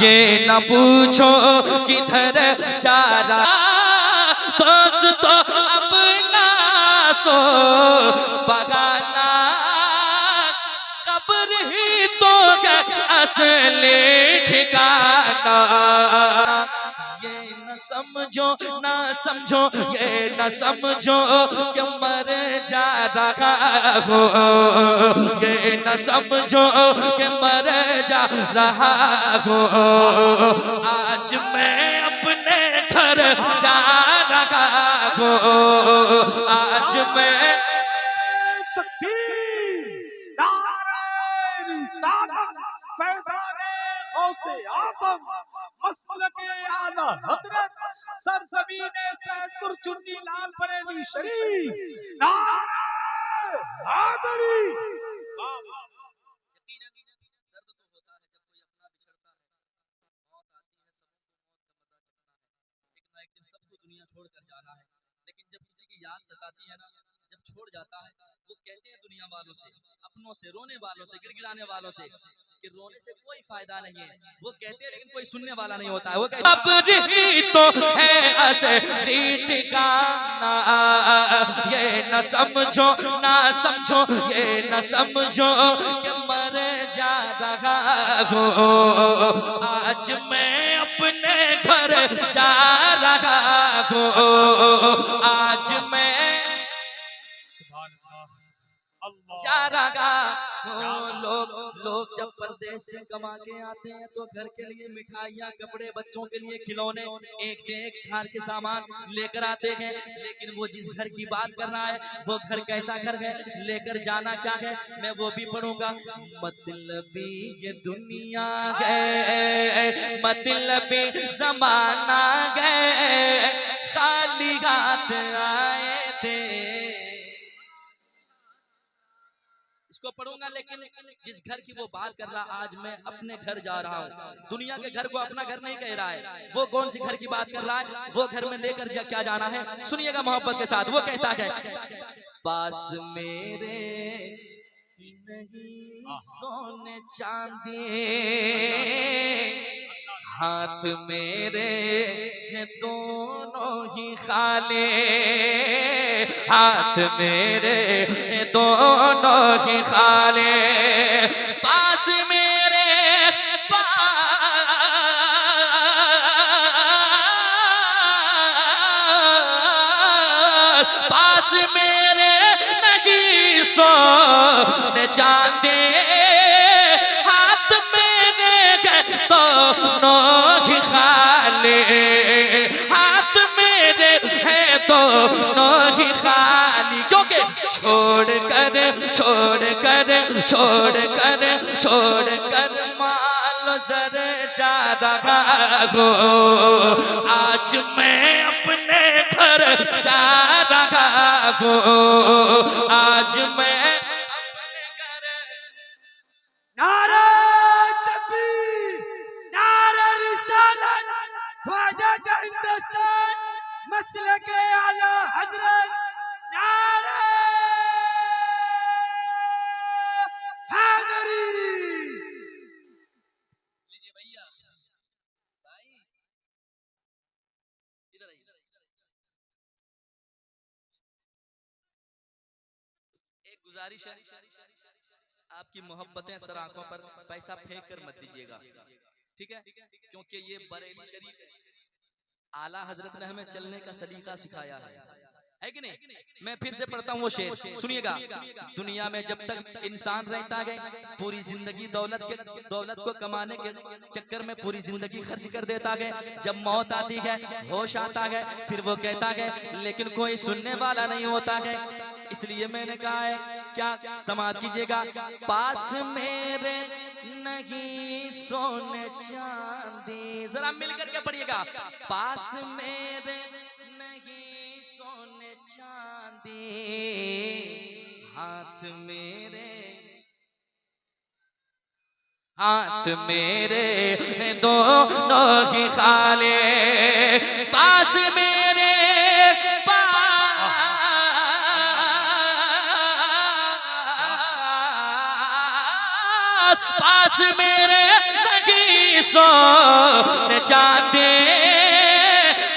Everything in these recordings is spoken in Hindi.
ये न पूछो किधर जा रहा दोस्त अपना सो बगाना कब्र ही तो असली ठिकाना। ये न समझो ना समझो ये न समझो कि मर जा रहा हो, ये न समझो कि मर जा रहा हो। आज मैं अपने घर जा रहा हो, आज मैं मसलके आला हजरत सरजमीने सैदपुर चुन्नी लाल बरेली शरीफ नारे हैदरी। सबको दुनिया छोड़कर जाना है, लेकिन जब किसी की याद सताती है ना, जब छोड़ जाता है, वो कहते हैं दुनिया वालों से, अपनों से, रोने वालों से, गिड़गिड़ाने वालों से कि रोने से कोई फायदा नहीं है। वो कहते हैं लेकिन कोई सुनने वाला नहीं होता है। वो कहते हैं तो है असली ठिकाना। ये न समझो ना समझो ये न समझो कि मर जा रहा हो। आज मैं अपने घर जा रहा हो, आज मैं जा रहा हूँ। लोग जब परदेश से कमा के आते हैं तो घर के लिए मिठाइयाँ, कपड़े, बच्चों के लिए खिलौने, एक से एक घर के सामान लेकर आते हैं। लेकिन वो जिस घर की बात कर रहा है वो घर कैसा घर है, लेकर जाना क्या है, मैं वो भी पढ़ूंगा। मतलबी ये दुनिया है, मतलबी जमाना गए, खाली हाथ आए थे। इसको पढ़ूंगा, लेकिन जिस घर की वो बात कर रहा, आज मैं अपने घर जा रहा हूँ। दुनिया के घर को अपना घर नहीं कह रहा है, वो कौन सी घर की बात कर रहा है, वो घर में लेकर क्या जाना है, सुनिएगा मोहब्बत के साथ। वो कहता है पास मेरे नहीं सोने चांदी, हाथ मेरे दोनों ही खाली, हाथ मेरे दोनों ही खाली। पास मेरे पास मेरे नहीं सोने चांदी, हाथ मेरे दोनों ही खाली, हाथ मेरे है दोनों ही खाली। क्योंकि छोड़ कर माल जर जा रहा हो। आज मैं अपने घर जा रहा हो, आज मैं अपने घर। नारे तकबीर, नारे रिसालत, ख्वाजा हिंदुस्तान, मसलके आला हजरत, नारे हैदरी। लीजिए भैया, भाई इधर आइए। एक गुजारिश है, आपकी मोहब्बतें सर आंखों पर पैसा फेंक कर मत दीजिएगा, ठीक है? क्योंकि ये बरेली शरीफ आला हजरत ने हमें चलने का सलीका सिखाया है कि नहीं? मैं फिर से पढ़ता हूँ वो शेर, सुनिएगा। दुनिया में जब तक इंसान रहता है पूरी जिंदगी दौलत को कमाने के चक्कर में पूरी जिंदगी खर्च कर देता है। जब मौत आती है, होश आता है, फिर वो कहता है लेकिन कोई सुनने वाला नहीं होता है। इसलिए मैंने कहा है, क्या समाज कीजिएगा, पास मेरे नहीं सोने चांदी। जरा मिलकर के पढ़िएगा, पास मेरे नहीं सोने चांदी, हाथ मेरे दोनों ही खाले, पास मेरे पास मेरे नहीं सोने चांदी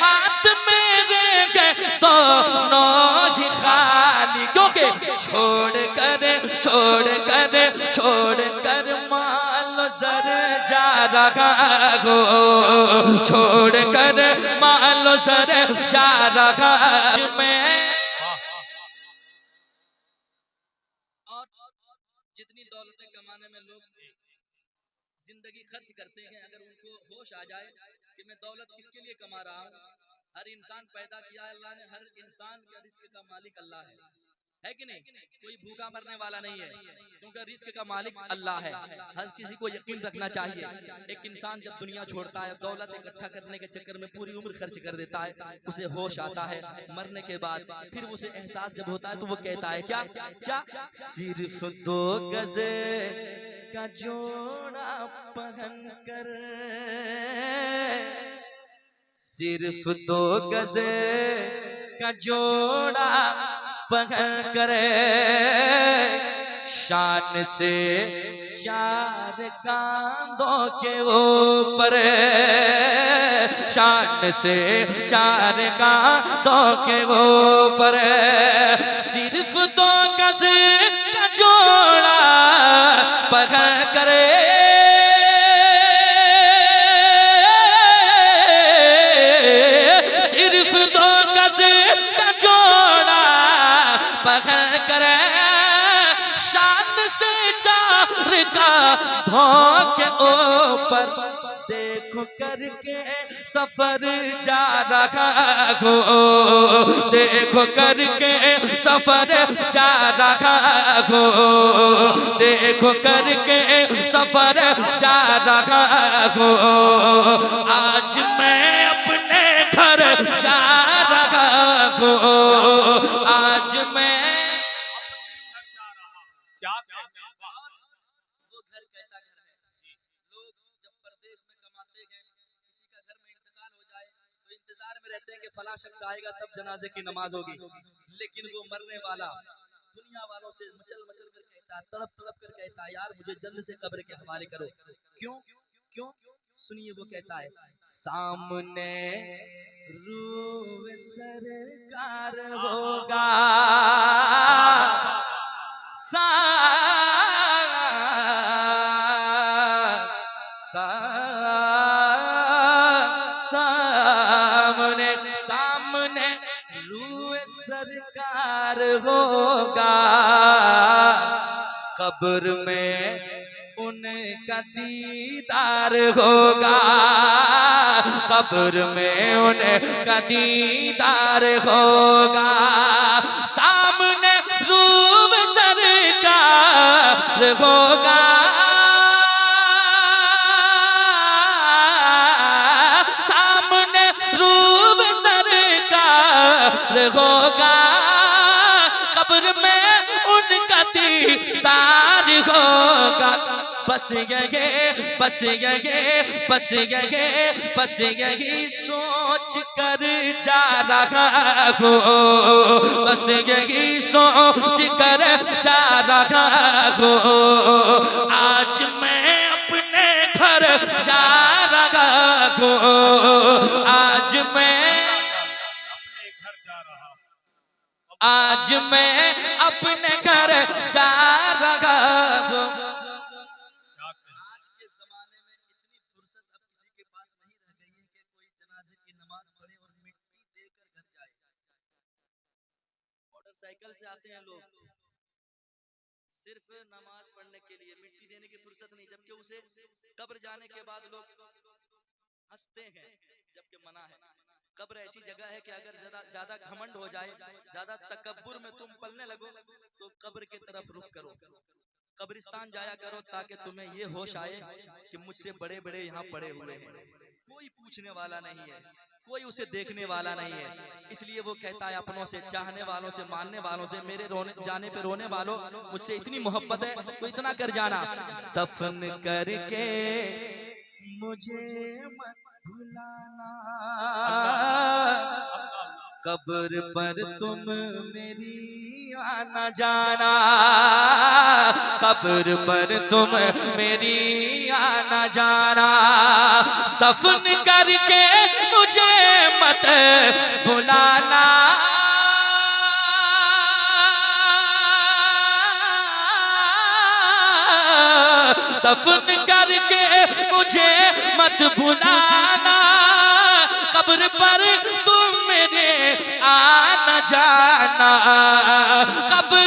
हाथ मेरे गए दोनों ही खाली, क्योंकि छोड़ कर माल जर जा रहा हो, छोड़ कर माल जर जा रहा मैं। और जितनी दौलतें कमाने में लोग जिंदगी खर्च करते हैं, अगर उनको होश आ जाए कि मैं दौलत किसके लिए कमा रहा हूँ, हर इंसान पैदा किया है अल्लाह ने, हर इंसान का रिस्क का मालिक अल्लाह है कि नहीं? कोई भूखा मरने वाला नहीं है, क्योंकि रिस्क का मालिक अल्लाह है। हर किसी को यकीन रखना चाहिए। एक इंसान जब दुनिया छोड़ता है, दौलत इकट्ठा करने के चक्कर में पूरी उम्र खर्च कर देता है, उसे होश आता है मरने के बाद, फिर उसे एहसास जब होता है तो वो कहता है क्या क्या, सिर्फ 2 गज का जोड़ा पहन कर, सिर्फ 2 गज का जोड़ा पहन कर, शान से 4 कांधों के ऊपर, शान से 4 कांधों के ऊपर, सिर्फ 2 गज का जोड़ा पहन कर, सिर्फ 2 गज का जोड़ा पकड़ कर, शान से 4 कांधों के ऊपर, देखो करके सफर जा रहा हो, देखो करके सफर जा रहा हो, देखो करके सफर जा रहा हो, आज मैं अपने घर जा रहा हो, आज मैं वो घर कैसा घर है। लोग जब परदेश में कमाते हैं, किसी का घर में इंतकाल हो जाए तो इंतजार में रहते हैं कि फला शख्स आएगा तब जनाजे की नमाज होगी, लेकिन वो मरने वाला दुनिया वालों से मचल मचल कर कहता है, तड़प तड़प कर कहता है, यार मुझे जल्द से कब्र के हवाले करो। क्यों क्यों? सुनिए वो कहता है, सामने रूह सरकार होगा, सामने सामने रूह सरकार होगा, कब्र में उनका दीदार होगा, कब्र में उनका दीदार होगा, सामने रूह सरकार होगा, सामने रूह सरकार होगा, कब्र में उनका दीदार होगा, बस यही सोच कर जा रहा हो, बस यही सोच कर जा रहा हो, आज मैं अपने घर जा रहा हो, आज मैं अपने घर जा रहा हूँ। आज के जमाने में इतनी फुर्सत अब किसी के पास नहीं रह गई है कि कोई जनाजे की नमाज पढ़े और मिट्टी देकर घर जाए। मोटरसाइकिल से आते हैं लोग सिर्फ नमाज पढ़ने के लिए, मिट्टी देने की फुर्सत नहीं, जबकि उसे कब्र जाने के बाद लोग हंसते हैं, जबकि मना है। कब्र ऐसी जगह है कि अगर ज्यादा घमंड हो जाए, ज्यादा तकब्बुर में तुम पलने लगो तो कब्र की तरफ रुख करो, कब्रिस्तान जाया करो, ताकि तुम्हें ये होश आए कि मुझसे बड़े बड़े यहाँ पड़े हुए हैं, कोई पूछने वाला नहीं है, कोई उसे देखने वाला नहीं है। इसलिए वो कहता है अपनों से, चाहने वालों से, मानने वालों से, मेरे जाने पे रोने वालों, मुझसे इतनी मोहब्बत है तो इतना कर जाना, दफन करके मुझे मत भुलाना, कब्र पर तुम मेरी आना जाना, कब्र पर तुम मेरी आना जाना, दफन करके मुझे मत भुलाना, दफन करके मुझे मत भुलाना, कब्र पर तुम मेरे आना जाना, कब्र